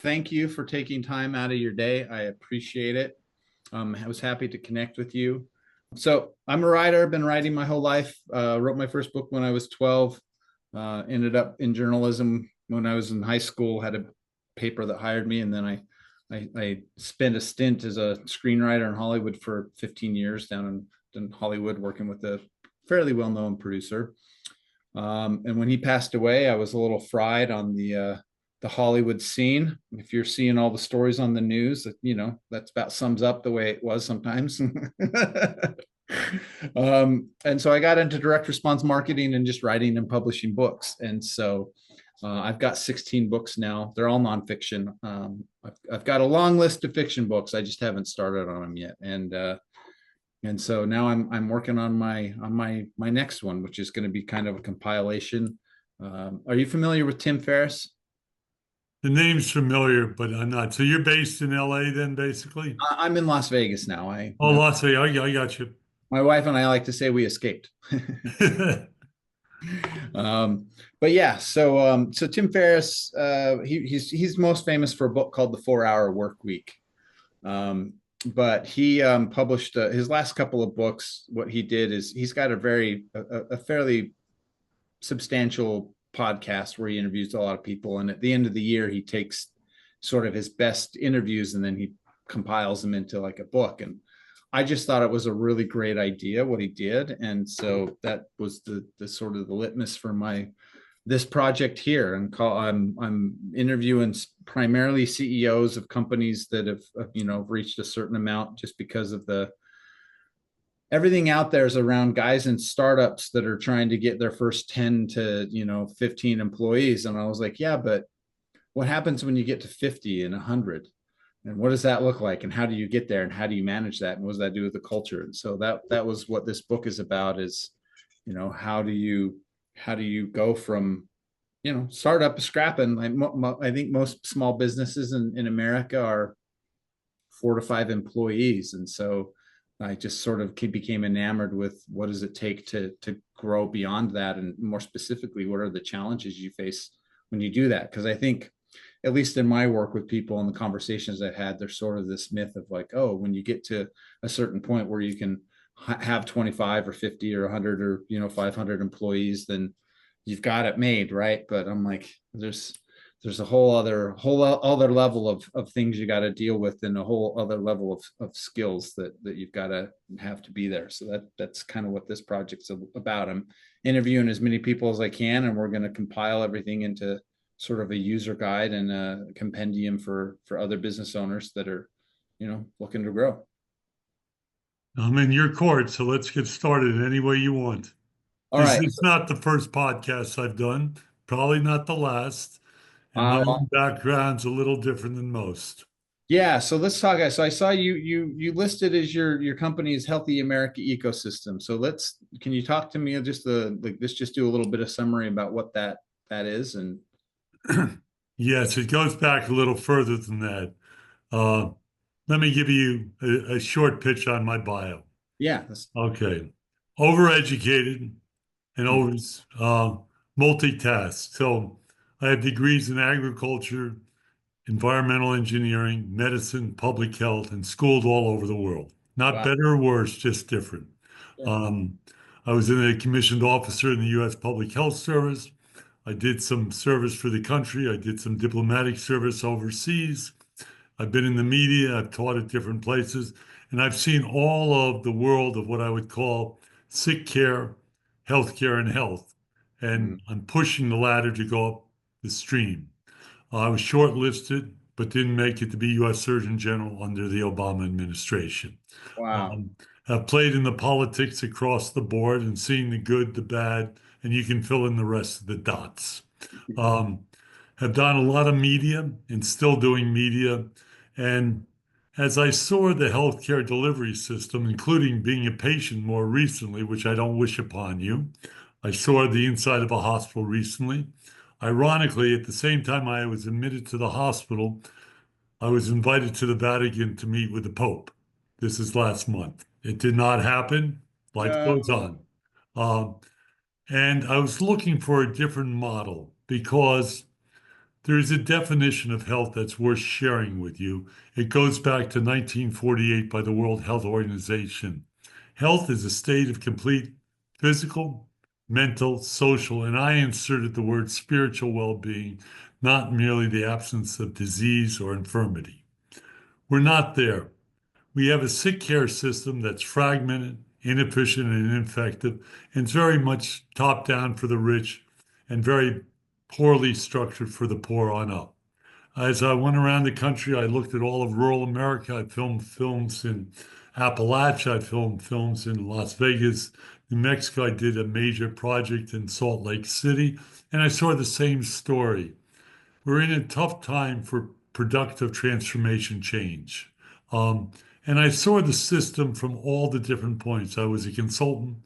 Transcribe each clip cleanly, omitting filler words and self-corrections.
Thank you for taking time out of your day. I appreciate it. I was happy to connect with you. So I'm a writer, been writing my whole life. Wrote my first book when I was 12. Ended up in journalism when I was in high school, had a paper that hired me. And then I spent a stint as a screenwriter in Hollywood for 15 years down in Hollywood, working with a fairly well-known producer. And when he passed away, I was a little fried on the Hollywood scene. If you're seeing all the stories on the news, that's about sums up the way it was sometimes. And so I got into direct response marketing and just writing and publishing books. And so I've got 16 books now. They're all nonfiction. I've got a long list of fiction books. I just haven't started on them yet. And so now I'm working on my next one, which is going to be kind of a compilation. Are you familiar with Tim Ferriss? The name's familiar, but I'm not. So you're based in LA then, basically? I'm in Las Vegas now. Oh, Las Vegas. I got you. My wife and I like to say we escaped. But yeah, so Tim Ferriss, he's most famous for a book called The 4 Hour Work Week. But he published his last couple of books. What he did is he's got a fairly substantial podcast where he interviews a lot of people, and at the end of the year he takes sort of his best interviews and then he compiles them into like a book. And I just thought it was a really great idea what he did, and so that was the sort of the litmus for this project here. And I'm interviewing primarily CEOs of companies that have reached a certain amount, just because of everything out there is around guys in startups that are trying to get their first 10 to 15 employees. And I was like, yeah, but what happens when you get to 50 and 100? And what does that look like? And how do you get there? And how do you manage that? And what does that do with the culture? And so that was what this book is about, is, how do you go from, startup scrapping? I think most small businesses in America are 4 to 5 employees. And so I just sort of became enamored with what does it take to grow beyond that, and more specifically, what are the challenges you face when you do that? Because I think, at least in my work with people and the conversations I've had, there's sort of this myth of like, oh, when you get to a certain point where you can have 25 or 50 or 100 or 500 employees, then you've got it made, right? But I'm like, there's a whole other level of things you got to deal with, and a whole other level of skills that you've got to have to be there. So that's kind of what this project's about. I'm interviewing as many people as I can, and we're going to compile everything into sort of a user guide and a compendium for other business owners that are looking to grow. I'm in your court, so let's get started any way you want. All This right. is not the first podcast I've done, probably not the last. And my uh, own background's a little different than most. Yeah, so let's talk. So I saw you listed as your company's Healthy America Ecosystem. So can you talk to me just let's just do a little bit of summary about what that is. And Yes, it goes back a little further than that. Uh, Let me give you a short pitch on my bio. yeah, Okay. Overeducated and always multitask. So I have degrees in agriculture, environmental engineering, medicine, public health, and schooled all over the world. Not wow. better or worse, just different. Yeah. Um, I was a commissioned officer in the U.S. Public Health Service. I did some service for the country. I did some diplomatic service overseas. I've been in the media. I've taught at different places. And I've seen all of the world of what I would call sick care, healthcare, and health. Mm. And I'm pushing the ladder to go up the stream. I was shortlisted, but didn't make it to be U.S. Surgeon General under the Obama administration. Wow. I've played in the politics across the board and seen the good, the bad, and you can fill in the rest of the dots. Um, have done a lot of media and still doing media. And as I saw the healthcare delivery system, including being a patient more recently, which I don't wish upon you, I saw the inside of a hospital recently. Ironically, at the same time I was admitted to the hospital, I was invited to the Vatican to meet with the Pope. This is last month. It did not happen. Life Uh, goes on. Um, and I was looking for a different model because There is a definition of health that's worth sharing with you. It goes back to 1948 by the World Health Organization. Health is a state of complete physical, mental, social, and I inserted the word spiritual well being, not merely the absence of disease or infirmity. We're not there. We have a sick care system that's fragmented, inefficient, and ineffective, and it's very much top down for the rich and very poorly structured for the poor on up. As I went around the country, I looked at all of rural America. I filmed films in Appalachia. I filmed films in Las Vegas, New Mexico. I did a major project in Salt Lake City, and I saw the same story. We're in a tough time for productive transformation change. Um, and I saw the system from all the different points. I was a consultant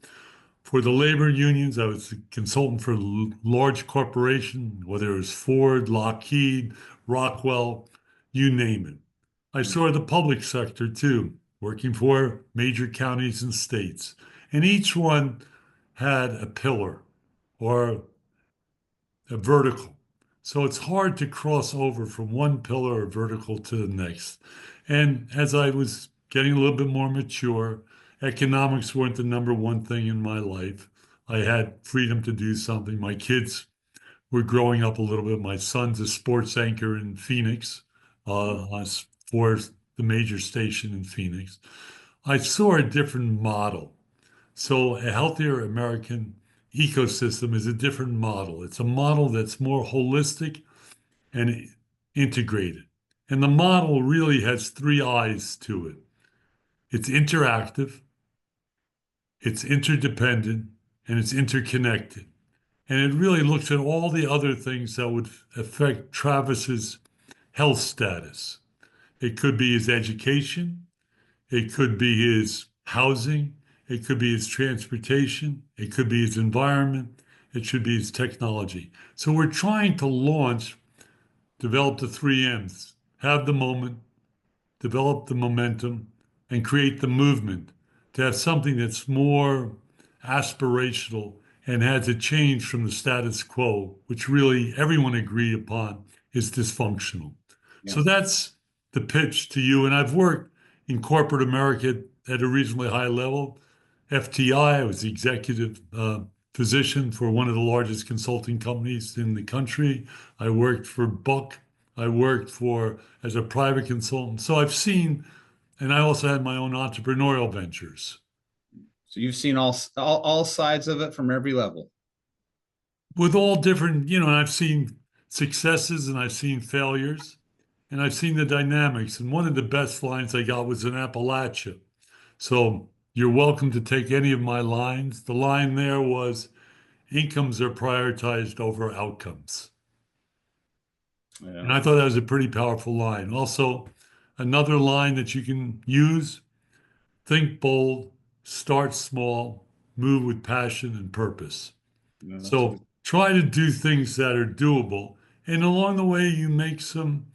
for the labor unions. I was a consultant for large corporation, whether it was Ford, Lockheed, Rockwell, you name it. I saw the public sector too, working for major counties and states. And each one had a pillar or a vertical. So it's hard to cross over from one pillar or vertical to the next. And as I was getting a little bit more mature, economics weren't the number one thing in my life. I had freedom to do something. My kids were growing up a little bit. My son's a sports anchor in Phoenix, for the major station in Phoenix. I saw a different model. So a healthier American ecosystem is a different model. It's a model that's more holistic and integrated. And the model really has three eyes to it. It's interactive, it's interdependent, and it's interconnected. And it really looks at all the other things that would affect Travis's health status. It could be his education, it could be his housing, it could be his transportation, it could be his environment, it should be his technology. So we're trying to launch, develop the three M's, have the moment, develop the momentum, and create the movement to have something that's more aspirational and has a change from the status quo, which really everyone agreed upon is dysfunctional. Yeah. So that's the pitch to you. And I've worked in corporate America at a reasonably high level. FTI, I was the executive physician for one of the largest consulting companies in the country. I worked for Buck. I worked for as a private consultant. So I've seen, and I also had my own entrepreneurial ventures So you've seen all sides of it from every level. with all different, and I've seen successes and I've seen failures and I've seen the dynamics. And one of the best lines I got was in Appalachia. So you're welcome to take any of my lines. The line there was incomes are prioritized over outcomes. Yeah. And I thought that was a pretty powerful line. Also, another line that you can use: think bold, start small, move with passion and purpose. Yeah, that's a So try to do things that are doable. And along the way, you make some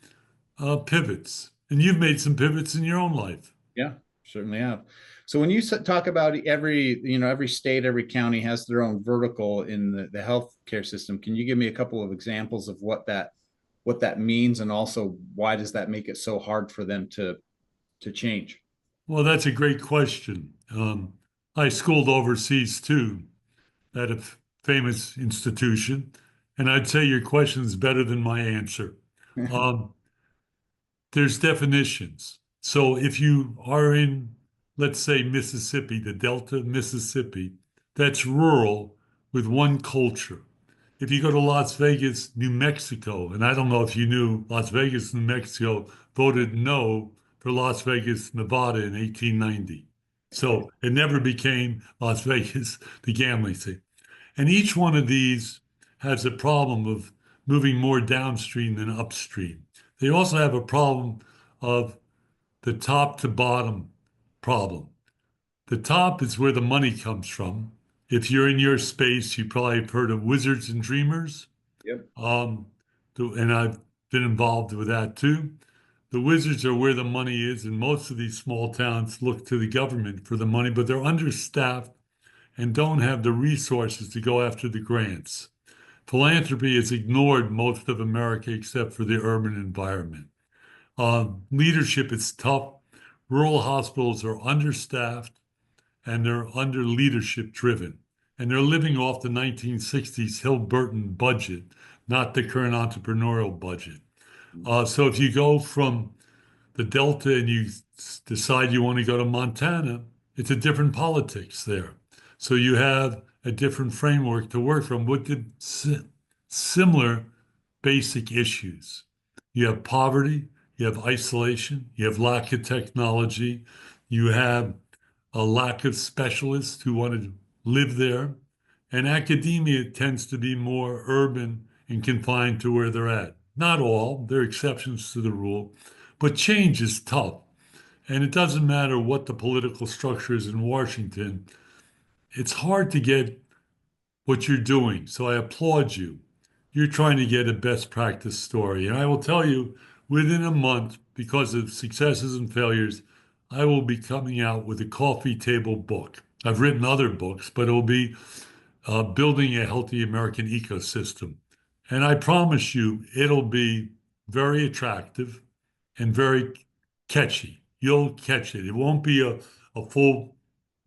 pivots. And you've made some pivots in your own life. yeah, certainly have. So when you talk about every state, every county has their own vertical in the healthcare system. Can you give me a couple of examples of what that means, and also why does that make it so hard for them to change? Well, that's a great question. I schooled overseas too at a famous institution, and I'd say your question is better than my answer. Um, there's definitions. So if you are in, let's say, Mississippi, the Delta, Mississippi, that's rural with one culture. If you go to Las Vegas, New Mexico, and I don't know if you knew, Las Vegas, New Mexico voted no for Las Vegas, Nevada in 1890. So it never became Las Vegas, the gambling thing. And each one of these has a problem of moving more downstream than upstream. They also have a problem of the top to bottom problem. The top is where the money comes from. If you're in your space, you probably have heard of wizards and dreamers. Yep. Um, and I've been involved with that too. The wizards are where the money is, and most of these small towns look to the government for the money, but they're understaffed and don't have the resources to go after the grants. Philanthropy has ignored most of America except for the urban environment. Leadership is tough. Rural hospitals are understaffed and they're under leadership driven. And they're living off the 1960s Hill-Burton budget, not the current entrepreneurial budget. So if you go from the Delta and you decide you want to go to Montana, it's a different politics there. So you have a different framework to work from with the similar basic issues. You have poverty, you have isolation, you have lack of technology, you have a lack of specialists who want to live there. And academia tends to be more urban and confined to where they're at. Not all, there are exceptions to the rule, but change is tough. And it doesn't matter what the political structure is in Washington, it's hard to get what you're doing. So I applaud you. You're trying to get a best practice story. And I will tell you, within a month, because of successes and failures, I will be coming out with a coffee table book. I've written other books, but it will be building a healthy American ecosystem. And I promise you, it'll be very attractive and very catchy. You'll catch it. It won't be a full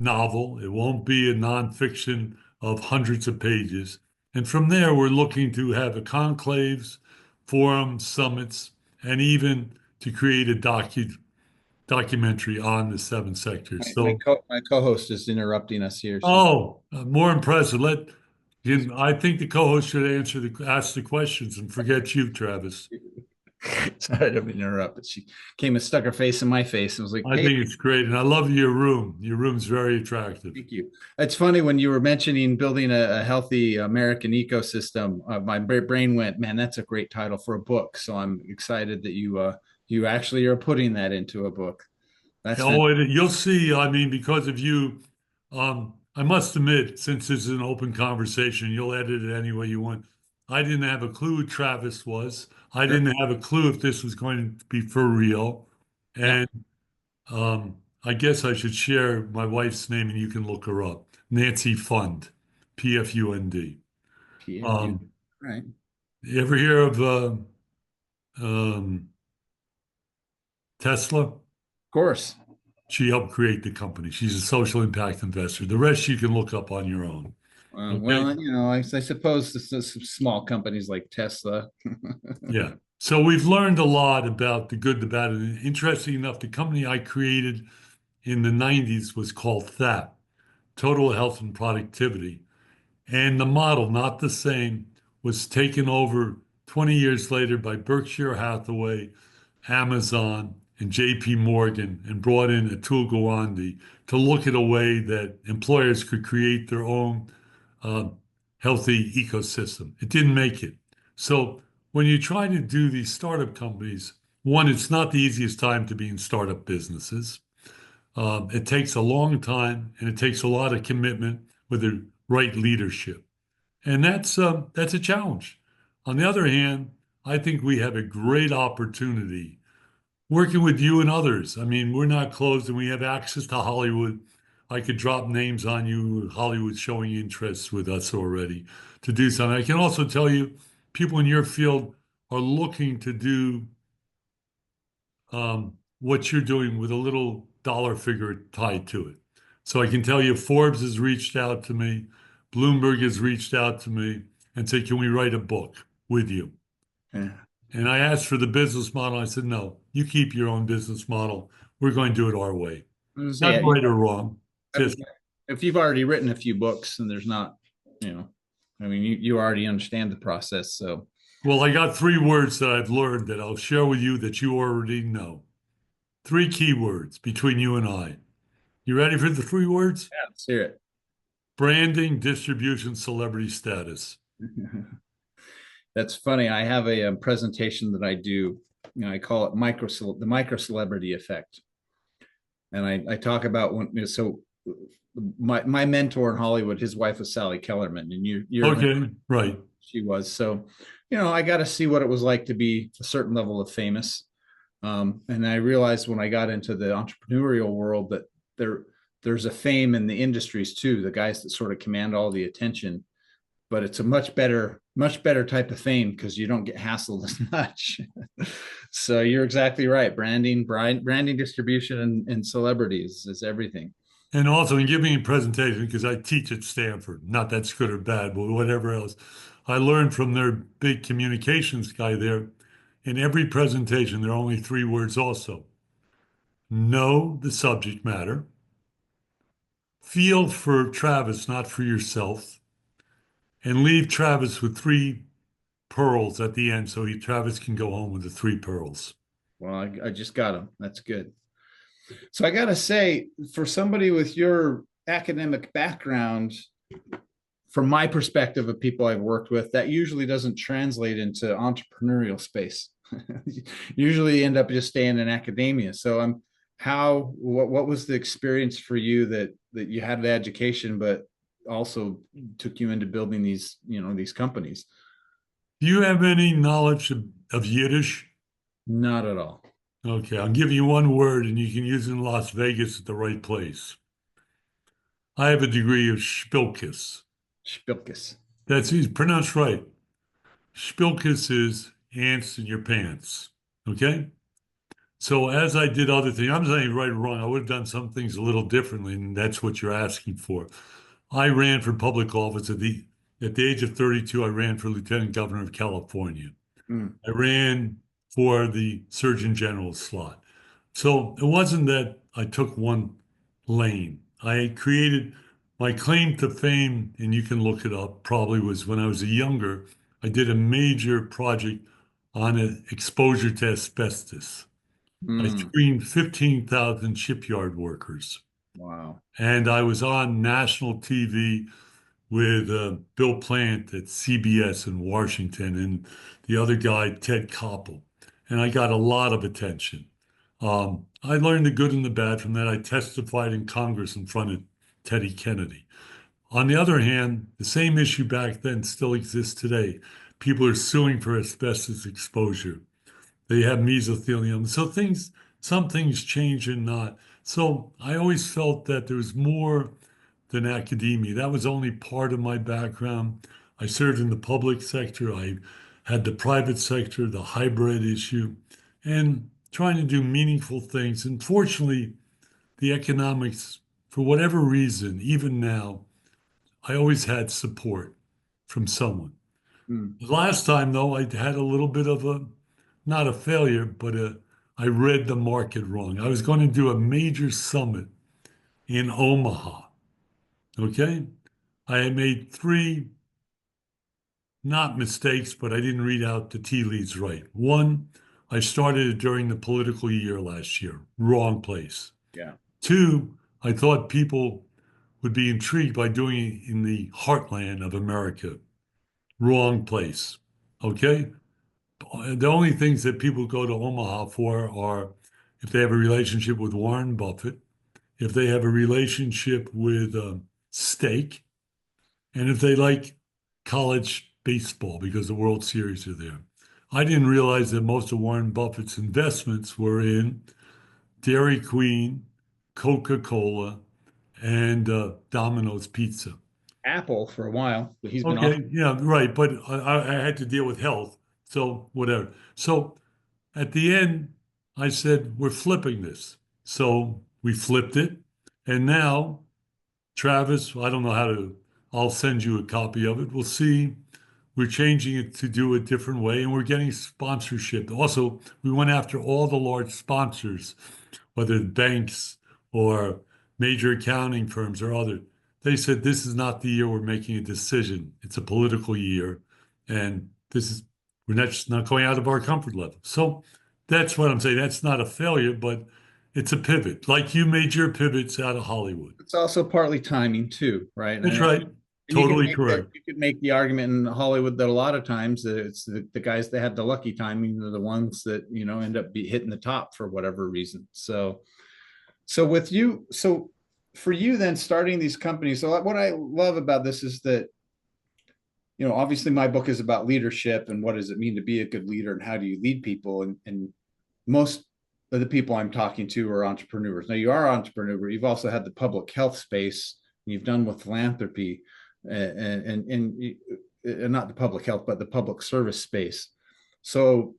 novel. It won't be a nonfiction of hundreds of pages. And from there, we're looking to have a conclaves, forums, summits, and even to create a documentary on the seven sectors. So, My co-host is interrupting us here. more impressive. I think the co-host should ask the questions and forget you, Travis. Sorry to interrupt, but she came and stuck her face in my face and was like, I "Hey, think it's great, and I love your room. Your room's very attractive. thank you." It's funny when you were mentioning building a healthy American ecosystem. My brain went, "Man, that's a great title for a book." So I'm excited that you actually are putting that into a book. That's Oh, you'll see. I mean, because of you, I must admit, since this is an open conversation, you'll edit it any way you want. I didn't have a clue who Travis was. I fantastic. didn't have a clue if this was going to be for real. Yeah, And I guess I should share my wife's name and you can look her up. Nancy Fund, Pfund. PFU. Um, Right. you ever hear of um, Tesla? Of course. She helped create the company. She's a social impact investor. The rest you can look up on your own. Okay. Well, I suppose some small companies like Tesla. Yeah. So we've learned a lot about the good, the bad, and interesting enough, the company I created in the 90s was called THAP, Total Health and Productivity. And the model, not the same, was taken over 20 years later by Berkshire Hathaway, Amazon, and JP Morgan, and brought in Atul Gawande to look at a way that employers could create their own uh, healthy ecosystem. It didn't make it. So when you try to do these startup companies, one, it's not the easiest time to be in startup businesses. It takes a long time and it takes a lot of commitment with the right leadership. And that's a challenge. On the other hand, I think we have a great opportunity working with you and others. I mean, we're not closed and we have access to Hollywood. I could drop names on you, Hollywood showing interest with us already to do something. I can also tell you people in your field are looking to do what you're doing with a little dollar figure tied to it. So I can tell you Forbes has reached out to me, Bloomberg has reached out to me and said, can we write a book with you? Yeah. And I asked for the business model. I said, no, you keep your own business model. We're going to do it our way. I was Not gonna say, right or wrong. Just, if you've already written a few books and there's not, I mean, you already understand the process. So well, I got three words that I've learned that I'll share with you that you already know. Three keywords between you and I. You ready for the three words? yeah, let's hear Branding, distribution, celebrity status. it. That's funny. I have a presentation that I do. I call it the micro celebrity effect, and I talk about so my mentor in Hollywood, his wife was Sally Kellerman, and you're Okay, right. she was. So, I got to see what it was like to be a certain level of famous. And I realized when I got into the entrepreneurial world that there's a fame in the industries too, the guys that sort of command all the attention. but it's a much better type of fame because you don't get hassled as much. So you're exactly right. Branding, distribution, and celebrities is everything. And also in giving a presentation, because I teach at Stanford, not that's good or bad, but whatever else, I learned from their big communications guy there. In every presentation, there are only three words also. Know the subject matter. Feel for Travis, not for yourself. And leave Travis with three pearls at the end so Travis can go home with the three pearls. Well, I just got them. That's good. So I got to say, for somebody with your academic background, from my perspective of people I've worked with, that usually doesn't translate into entrepreneurial space. Usually end up just staying in academia. So what was the experience for you that you had the education, but also took you into building these companies? Do you have any knowledge of Yiddish? Not at all. Okay, I'll give you one word and you can use it in Las Vegas at the right place. I have a degree of Spilkis. Spilkis. That's easy, pronounced right. Spilkis is ants in your pants. Okay? So as I did other things, I'm not saying right or wrong. I would have done some things a little differently, and that's what you're asking for. I ran for public office at the age of 32. I ran for lieutenant governor of California. Mm, I ran for the Surgeon General's slot. So it wasn't that I took one lane. I created my claim to fame, and you can look it up, probably was when I was younger. I did a major project on exposure to asbestos. I mm, screened 15,000 shipyard workers. wow. And I was on national TV with Bill Plant at CBS in Washington and the other guy, Ted Koppel. And I got a lot of attention. I learned the good and the bad from that. I testified in Congress in front of Teddy Kennedy. On the other hand, the same issue back then still exists today. People are suing for asbestos exposure. They have mesothelioma. So some things change and not. So I always felt that there was more than academia. That was only part of my background. I served in the public sector. I had the private sector, the hybrid issue, and trying to do meaningful things. And fortunately, the economics, for whatever reason, even now, I always had support from someone. Mm, The last time, though, I had a little bit of not a failure, but I read the market wrong. I was going to do a major summit in Omaha. Okay. I had made three, not mistakes, but I didn't read out the tea leaves right. One, I started it during the political year last year, wrong place. yeah. Two, I thought people would be intrigued by doing it in the heartland of America, wrong place. Okay. The only things that people go to Omaha for are if they have a relationship with Warren Buffett, if they have a relationship with steak, and if they like college baseball because the World Series are there. I didn't realize that most of Warren Buffett's investments were in Dairy Queen, Coca-Cola, and Domino's Pizza. Apple for a while, but he's been off. Okay, yeah, right. But I had to deal with health, so whatever. So at the end, I said, we're flipping this. So we flipped it. And now, Travis, I don't know how to, I'll send you a copy of it. We'll see. We're changing it to do a different way, and we're getting sponsorship. Also, we went after all the large sponsors, whether banks or major accounting firms or other. They said this is not the year we're making a decision. It's a political year, and we're not going out of our comfort level. So that's what I'm saying. That's not a failure, but it's a pivot. Like you made your pivots out of Hollywood. It's also partly timing too, right? That's right. And you could Totally make correct. the argument in Hollywood that a lot of times that it's the guys that had the lucky timing are the ones that end up hitting the top for whatever reason. So with you, so for you then starting these companies, so what I love about this is that obviously my book is about leadership and what does it mean to be a good leader and how do you lead people, and most of the people I'm talking to are entrepreneurs. Now you are an entrepreneur, but you've also had the public health space, and you've done with philanthropy. and not the public health, but the public service space. So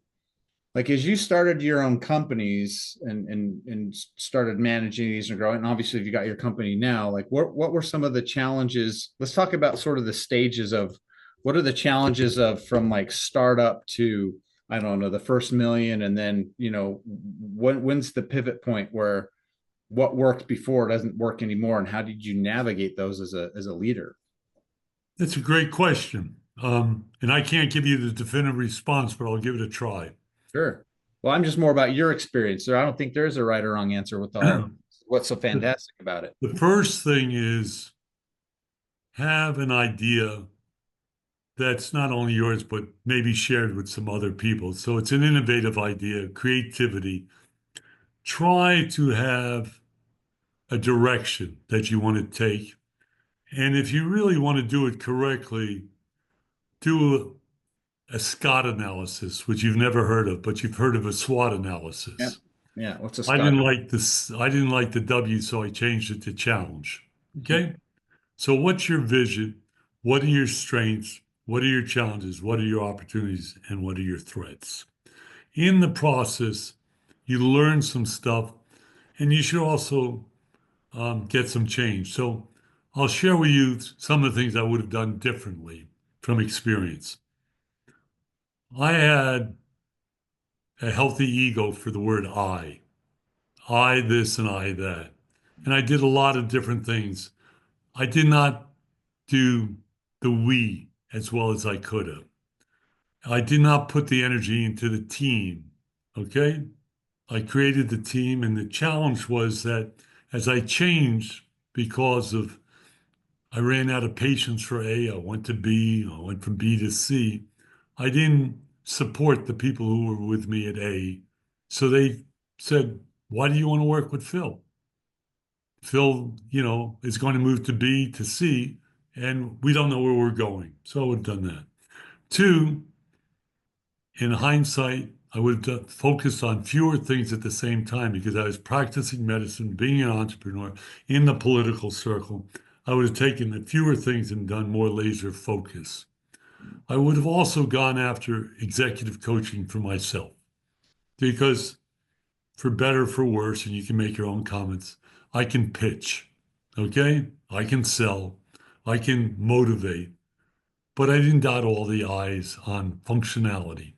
like as you started your own companies and started managing these and growing, and obviously if you got your company now, like what were some of the challenges? Let's talk about sort of the stages of what are the challenges of from like startup to I don't know the first million, and then when's the pivot point where what worked before doesn't work anymore, and how did you navigate those as a leader? That's a great question. And I can't give you the definitive response, but I'll give it a try. Sure. Well, I'm just more about your experience there. I don't think there's a right or wrong answer with all what's so The, fantastic about it. the first thing is have an idea that's not only yours, but maybe shared with some other people. So it's an innovative idea, creativity. Try to have a direction that you want to take. And if you really want to do it correctly, do a SCOT analysis, which you've never heard of, but you've heard of a SWOT Yeah. analysis. Yeah. What's a I Scott? didn't like this. I didn't like the W, so I changed it to challenge. Mhm. Okay. So what's your vision? What are your strengths? What are your challenges? What are your opportunities? And what are your threats? In the process, you learn some stuff and you should also get some change. So I'll share with you some of the things I would have done differently from experience. I had a healthy ego for the word I this and I that. And I did a lot of different things. I did not do the we as well as I could have. I did not put the energy into the team. Okay. I created the team, and the challenge was that as I changed because of I ran out of patience for A, I went to B, I went from B to C. I didn't support the people who were with me at A. So they said, why do you want to work with Phil? Phil, is going to move to B to C, and we don't know where we're going. So I would have done that. Two, in hindsight, I would have focused on fewer things at the same time because I was practicing medicine, being an entrepreneur in the political circle. I would have taken the fewer things and done more laser focus. I would have also gone after executive coaching for myself because, for better, for worse, and you can make your own comments, I can pitch, okay? I can sell, I can motivate, but I didn't dot all the I's on functionality.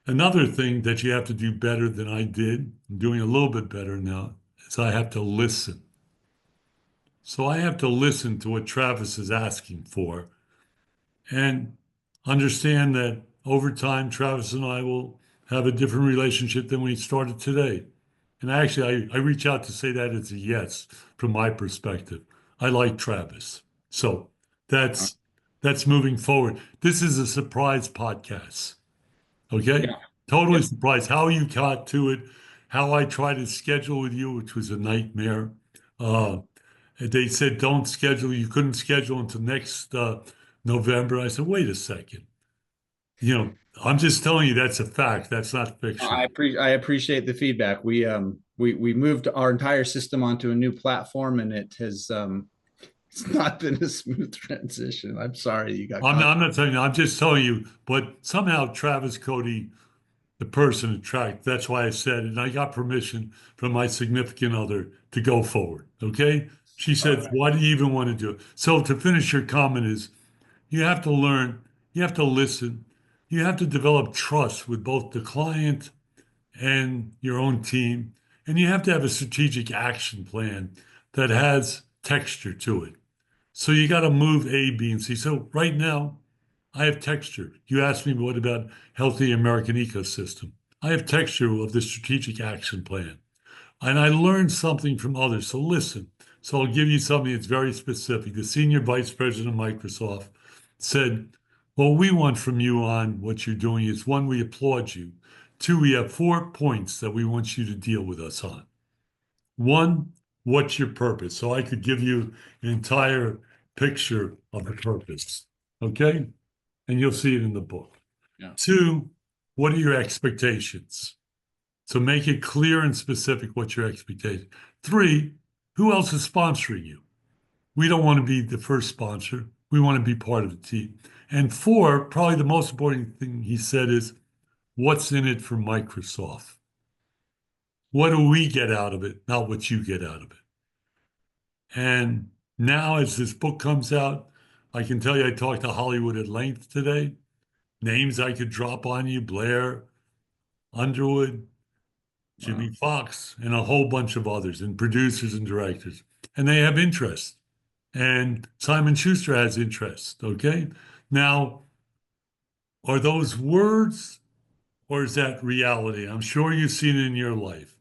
Another thing that you have to do better than I did, I'm doing a little bit better now, is I have to listen. So I have to listen to what Travis is asking for and understand that over time, Travis and I will have a different relationship than we started today. And actually, I reach out to say that it's a yes from my perspective. I like Travis. So that's that's moving forward. This is a surprise podcast. Okay. Yeah. Totally Yep. surprised how you got to it, how I tried to schedule with you, which was a nightmare. Uh, they said don't schedule. You couldn't schedule until next November. I said, wait a second. I'm just telling you that's a fact. That's not fiction. I appreciate the feedback. We moved our entire system onto a new platform, and it has it's not been a smooth transition. I'm sorry you got caught. I'm not telling you. I'm just telling you. But somehow Travis Cody, the person attract. That's why I said, and I got permission from my significant other to go forward. Okay. She said, why do you even want to do it? So to finish your comment is you have to learn, you have to listen, you have to develop trust with both the client and your own team, and you have to have a strategic action plan that has texture to it. So you got to move A, B, and C. So right now, I have texture. You asked me what about healthy American ecosystem. I have texture of the strategic action plan. And I learned something from others. So listen. So I'll give you something that's very specific. The senior vice president of Microsoft said, what we want from you on what you're doing is one, we applaud you. Two, we have 4 points that we want you to deal with us on. One, what's your purpose? So I could give you an entire picture of the purpose. Okay? And you'll see it in the book. Yeah. Two, what are your expectations? So make it clear and specific what your expectation. Three, who else is sponsoring you? We don't want to be the first sponsor. We want to be part of the team. And four, probably the most important thing he said is, what's in it for Microsoft? What do we get out of it, not what you get out of it? And now, as this book comes out, I can tell you I talked to Hollywood at length today. Names I could drop on you: Blair, Underwood, Wow. Jimmy Fox, and a whole bunch of others, and producers and directors. And they have interest. And Simon Schuster has interest. Okay. Now, are those words or is that reality? I'm sure you've seen it in your life.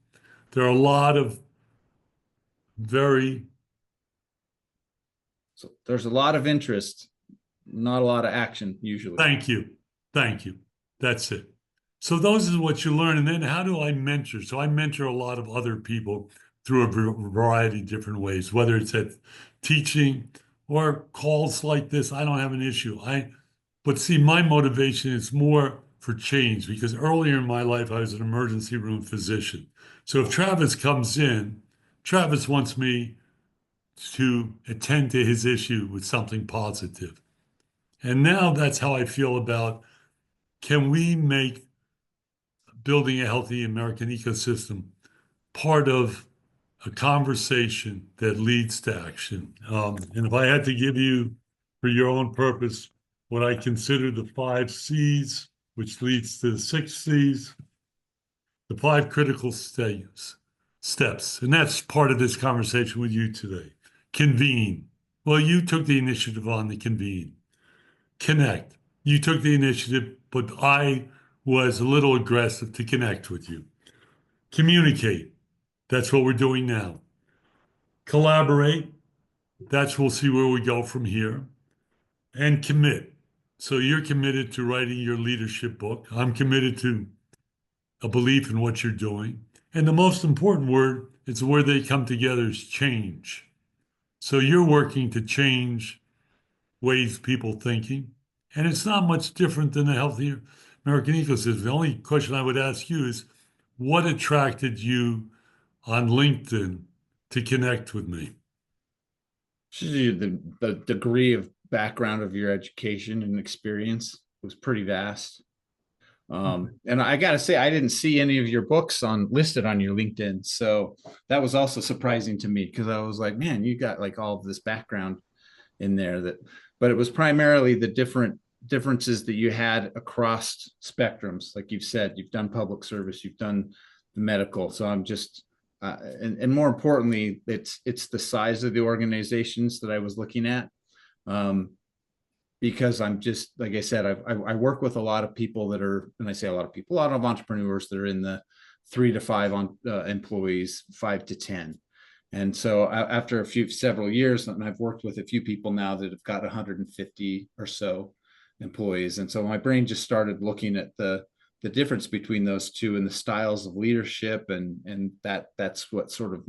There are a lot of very, So there's a lot of interest, not a lot of action usually. thank you. Thank you. That's it. So those are what you learn. And then how do I mentor? So I mentor a lot of other people through a variety of different ways, whether it's at teaching or calls like this. I don't have an issue. But see, my motivation is more for change because earlier in my life, I was an emergency room physician. So if Travis comes in, Travis wants me to attend to his issue with something positive. And now that's how I feel about, can we make building a healthy American ecosystem part of a conversation that leads to action? And if I had to give you, for your own purpose, what I consider the 5 C's, which leads to the 6 C's, the 5 critical steps. And that's part of this conversation with you today. Convene. Well, you took the initiative on the convene. Connect. You took the initiative, but I was a little aggressive to connect with you. Communicate. That's what we're doing now. Collaborate. That's we'll see where we go from here. And commit. So you're committed to writing your leadership book. I'm committed to a belief in what you're doing. And the most important word, it's where they come together, is change. So you're working to change ways people thinking. And it's not much different than the healthy American ecosystem. The only question I would ask you is, what attracted you on LinkedIn to connect with me? The degree of background of your education and experience was pretty vast. And I got to say, I didn't see any of your books on listed on your LinkedIn. So that was also surprising to me because I was like, man, you got like all of this background in there but it was primarily the differences that you had across spectrums. Like you've said, you've done public service, you've done the medical. So I'm just, and more importantly, it's the size of the organizations that I was looking at. Because I'm just, like I said, I work with a lot of people that are, and I say a lot of people, a lot of entrepreneurs that are in the 3 to 5 employees, 5 to 10. And so after several years, and I've worked with a few people now that have got 150 or so employees. And so my brain just started looking at the difference between those two and the styles of leadership. And that's what sort of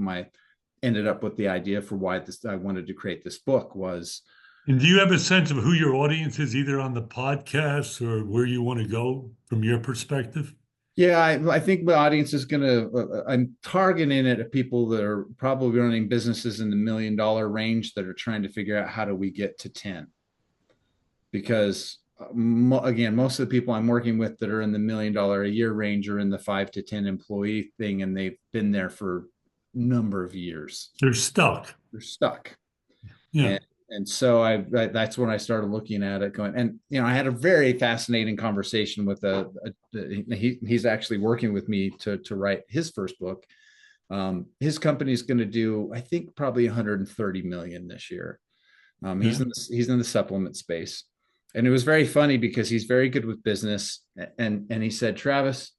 ended up with the idea for why I wanted to create this book was. And do you have a sense of who your audience is, either on the podcast or where you want to go from your perspective? Yeah, I think my audience is going to, I'm targeting it at people that are probably running businesses in the $1 million range that are trying to figure out how do we get to 10. Because again, most of the people I'm working with that are in the $1 million a year range are in the 5 to 10 employee thing, and they've been there for a number of years. They're stuck. They're stuck. Yeah. And so that's when I started looking at it going, and, I had a very fascinating conversation with he's actually working with me to write his first book. His company is going to do, I think, probably 130 million this year. He's in the supplement space. And it was very funny because he's very good with business. And he said, Travis,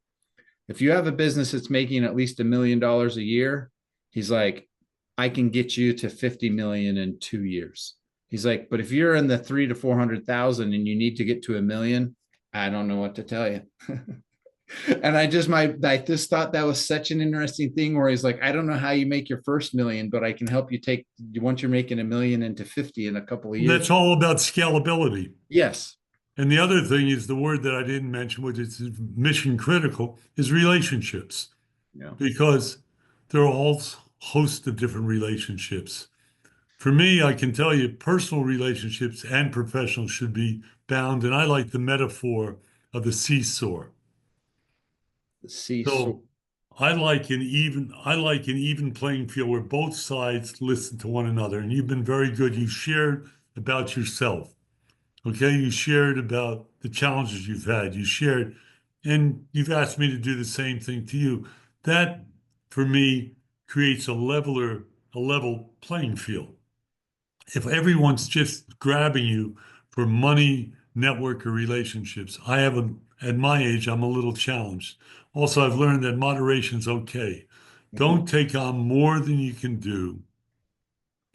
if you have a business that's making at least $1 million a year, he's like, I can get you to 50 million in 2 years. He's like, but if you're in the 300 to 400,000 and you need to get to 1 million, I don't know what to tell you. And I just thought that was such an interesting thing where he's like, I don't know how you make your first million, but I can help you once you're making 1 million into 50 in a couple of years. That's all about scalability. Yes. And the other thing is the word that I didn't mention, which is mission critical, is relationships. Yeah. Because there are all host of different relationships. For me, I can tell you personal relationships and professional should be bound. And I like the metaphor of the seesaw. The seesaw. So I like an even playing field where both sides listen to one another. And you've been very good. You shared about yourself. Okay. You shared about the challenges you've had. You shared, and you've asked me to do the same thing to you. That for me creates a level playing field. If everyone's just grabbing you for money, network, or relationships, at my age, I'm a little challenged. Also, I've learned that moderation's okay. Mhm. Don't take on more than you can do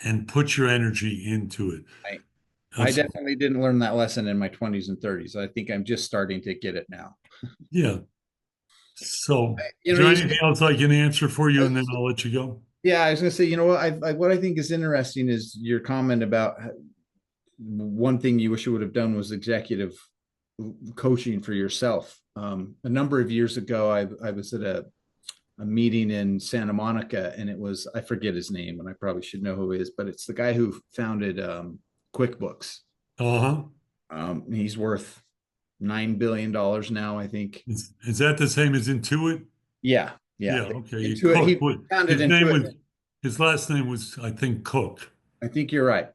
and put your energy into it. I, I That's, definitely didn't learn that lesson in my 20s and 30s. I think I'm just starting to get it now. yeah. So, You is know, there you anything said, else I can answer for you, and then I'll let you go? yeah, I was going to say, you know what? What I think is interesting is your comment about one thing you wish you would have done was executive coaching for yourself. A number of years ago, I was at a meeting in Santa Monica, and it was, I forget his name, and I probably should know who he is, but it's the guy who founded QuickBooks. Uh-huh. He's worth $9 billion now, I think. Is that the same as Intuit? Yeah, yeah. Yeah, okay. Intuit. Cook. He founded His name Intuit. was, his last name was, I think, Cook. I think you're right.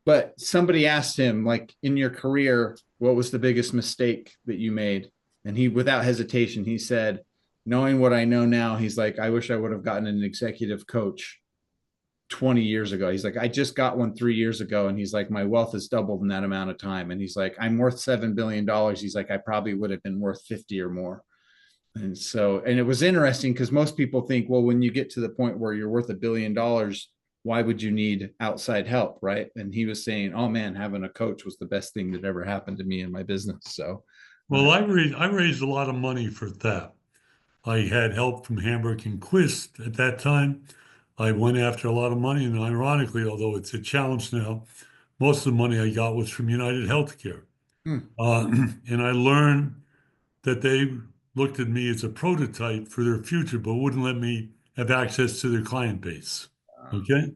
But somebody asked him, like, in your career, what was the biggest mistake that you made? And he, without hesitation, he said, knowing what I know now, he's like, I wish I would have gotten an executive coach 20 years ago. He's like, I just got one 3 years ago. And he's like, my wealth has doubled in that amount of time. And he's like, I'm worth $7 billion. He's like, I probably would have been worth 50 or more. And so, and it was interesting because most people think, well, when you get to the point where you're worth $1 billion, why would you need outside help? Right. And he was saying, oh man, having a coach was the best thing that ever happened to me in my business. So, Well, I raised a lot of money for that. I had help from Hamburg and Quist at that time. I went after a lot of money, and ironically, although it's a challenge now, most of the money I got was from United Healthcare. hmm, Uh, and I learned that they looked at me as a prototype for their future, but wouldn't let me have access to their client base. Okay.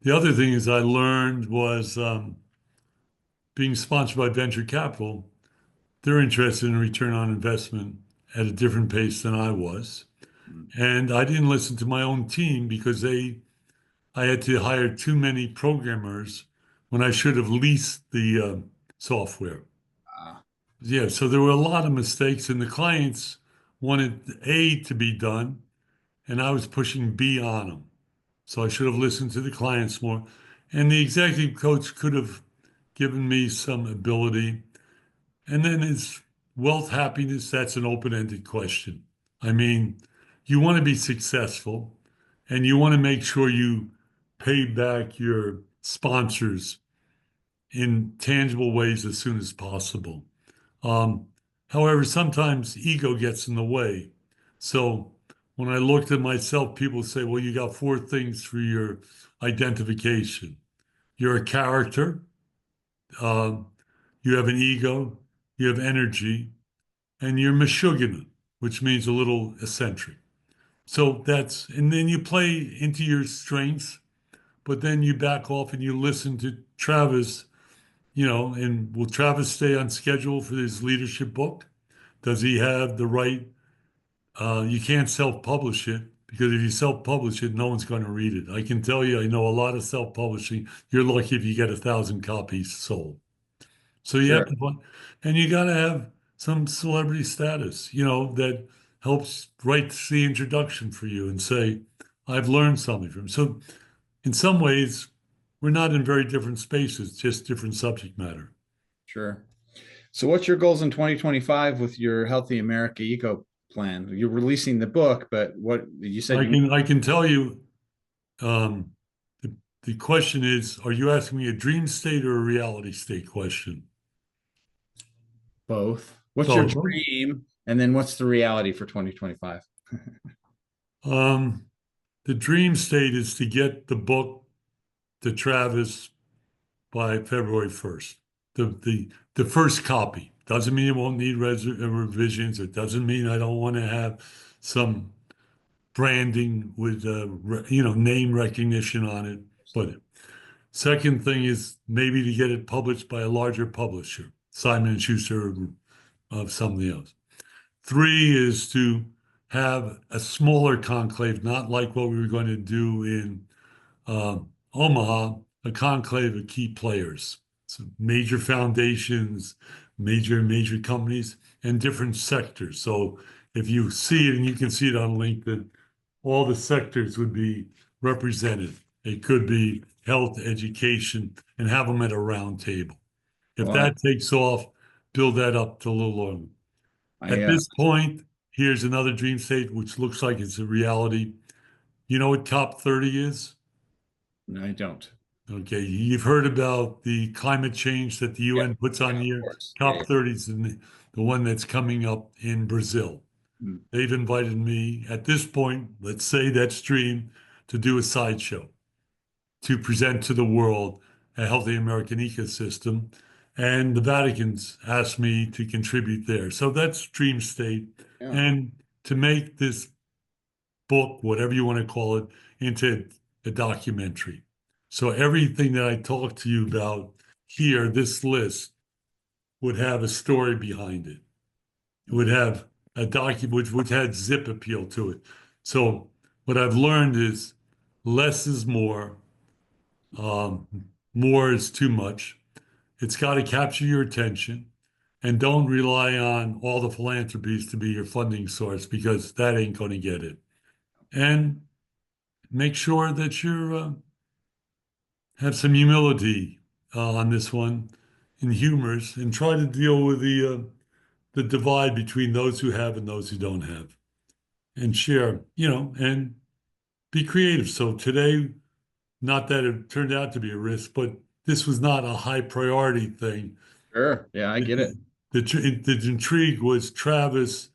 The other thing is I learned was being sponsored by venture capital, they're interested in return on investment at a different pace than I was. And I didn't listen to my own team because I had to hire too many programmers when I should have leased the software. Yeah, so there were a lot of mistakes, and the clients wanted A to be done, and I was pushing B on them. So I should have listened to the clients more. And the executive coach could have given me some ability. And then is wealth happiness? That's an open-ended question. I mean, you want to be successful and you want to make sure you pay back your sponsors in tangible ways as soon as possible. Um, However, sometimes ego gets in the way. So when I looked at myself, people say, well, you got four things for your identification. You're a character, um, you have an ego, you have energy, and you're Meshuggah, which means a little eccentric. So and then you play into your strengths, but then you back off and you listen to Travis, and will Travis stay on schedule for his leadership book? Does he have the right? You can't self-publish it because if you self-publish it, no one's going to read it. I can tell you, I know a lot of self-publishing. You're lucky if you get 1,000 copies sold. So you have sure, to, and you got to have some celebrity status, that helps write the introduction for you and say, I've learned something from him. So in some ways, we're not in very different spaces, just different subject matter. sure. So, what's your goals in 2025 with your Healthy America Eco Plan? You're releasing the book, but what you said I you can I can tell you, um, the question is, are you asking me a dream state or a reality state question? both. What's your Both. dream? And then what's the reality for 2025? Um, the dream state is to get the book to Travis by February 1st. The first copy. Doesn't mean it won't need revisions. It doesn't mean I don't want to have some branding with name recognition on it. But Second thing is maybe to get it published by a larger publisher, Simon and Schuster of something else. Three is to have a smaller conclave, not like what we were going to do in Omaha, a conclave of key players, so major foundations, major companies, and different sectors. So if you see it, and you can see it on LinkedIn, all the sectors would be represented. It could be health, education, and have them at a round table. If Well, that takes off, build that up to a little longer. I At this point, here's another dream state, which looks like it's a reality. You know what COP 30 is? no, I don't. Okay, you've heard about the climate change that the Yeah, UN puts on yeah, the of year. course. Yeah, COP 30 is the one that's coming up in Brazil. yeah. They've invited me at this point, let's say that's dream, to do a sideshow, to present to the world a healthy American ecosystem. And the Vatican's asked me to contribute there. So that's dream state. Yeah. And to make this book, whatever you want to call it, into a documentary. So everything that I talked to you about here, this list, would have a story behind it. It would have a document which had zip appeal to it. So what I've learned is less is more. Um, More is too much. It's got to capture your attention, and don't rely on all the philanthropies to be your funding source because that ain't going to get it. And make sure that you have some humility on this one and humors, and try to deal with the divide between those who have and those who don't have, and share, and be creative. So today, not that it turned out to be a risk, but this was not a high priority thing. Sure. Yeah, I get it. The intrigue was Travis.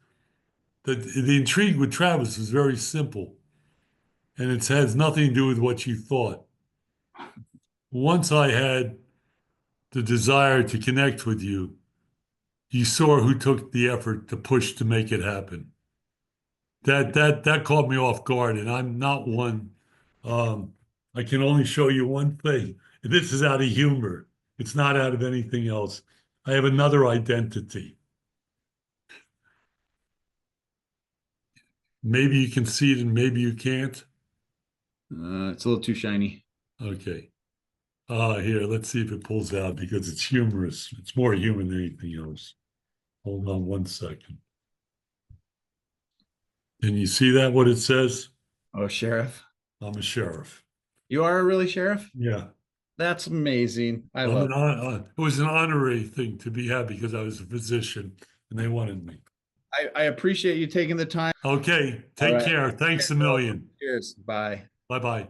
The intrigue with Travis is very simple, and it has nothing to do with what you thought. Once I had the desire to connect with you, you saw who took the effort to push to make it happen. That caught me off guard, and I'm not one. Um, I can only show you one thing. This is out of humor. It's not out of anything else. I have another identity. Maybe you can see it and maybe you can't. It's a little too shiny. Okay. Here, let's see if it pulls out because it's humorous. It's more human than anything else. Hold on one second. Can you see that, what it says? Oh, sheriff. I'm a sheriff. You are a really sheriff? Yeah. That's amazing. I I'm love an it was an honorary thing to be had because I was a physician and they wanted me. I appreciate you taking the time. Okay, All take right. care. Thanks a million. Cheers. Bye. Bye bye.